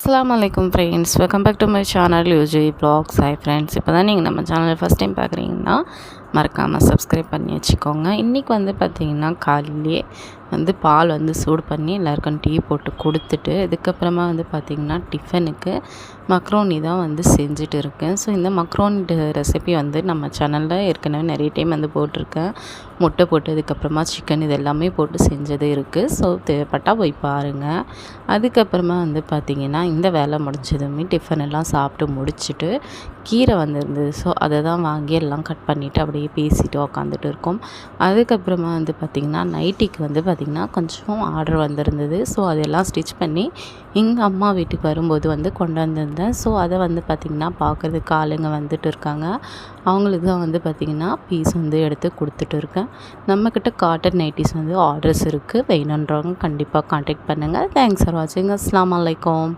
அஸ்ஸலாமு friends, welcome back to my channel UG blogs. Hi friends, இப்போ தான் நீங்கள் நம்ம சேனலை ஃபஸ்ட் டைம் பார்க்குறீங்கன்னா மறக்காமல் சப்ஸ்கிரைப் பண்ணி வச்சுக்கோங்க. இன்றைக்கி பார்த்திங்கன்னா காலையிலே பால் சூடு பண்ணி எல்லாருக்கும் டீ போட்டு கொடுத்துட்டு, இதுக்கப்புறமா பார்த்திங்கன்னா டிஃபனுக்கு மக்ரோனி தான் செஞ்சுட்டு இருக்கேன். ஸோ இந்த மக்ரோனி ரெசிபி நம்ம சேனலில் ஏற்கனவே நிறைய டைம் போட்டிருக்கேன். முட்டை போட்டு அதுக்கப்புறமா சிக்கன் இது எல்லாமே போட்டு செஞ்சது இருக்குது. ஸோ தேவைப்பட்டால் போய் பாருங்கள். அதுக்கப்புறமா பார்த்திங்கன்னா இந்த வேலை முடிஞ்சதுமே டிஃபன் எல்லாம் சாப்பிட்டு முடிச்சுட்டு கீரை இருந்தது. ஸோ அதை தான் வாங்கி எல்லாம் கட் பண்ணிவிட்டு அப்படியே பேசிட்டு உக்காந்துட்டு இருக்கோம். அதுக்கப்புறமா பார்த்திங்கன்னா நைட்டிக்கு பார்த்திங்கன்னா கொஞ்சம் ஆர்டர் வந்திருந்தது. ஸோ அதெல்லாம் ஸ்டிச் பண்ணி எங்கள் அம்மா வீட்டுக்கு வரும்போது கொண்டு வந்திருந்தேன். ஸோ அதை பார்த்திங்கன்னா பார்க்குறதுக்கு ஆளுங்க வந்துட்டு இருக்காங்க. அவங்களுக்கு தான் பார்த்திங்கன்னா பீஸ் எடுத்து கொடுத்துட்டு இருக்கேன். நம்மக்கிட்ட காட்டன் நைட்டிஸ் ஆர்டர்ஸ் இருக்குது. வேணுன்றவங்க கண்டிப்பாக கான்டாக்ட் பண்ணுங்கள். தேங்க்ஸ் ஃபார் வாட்சிங். அஸ்ஸலாமு அலைக்கும்.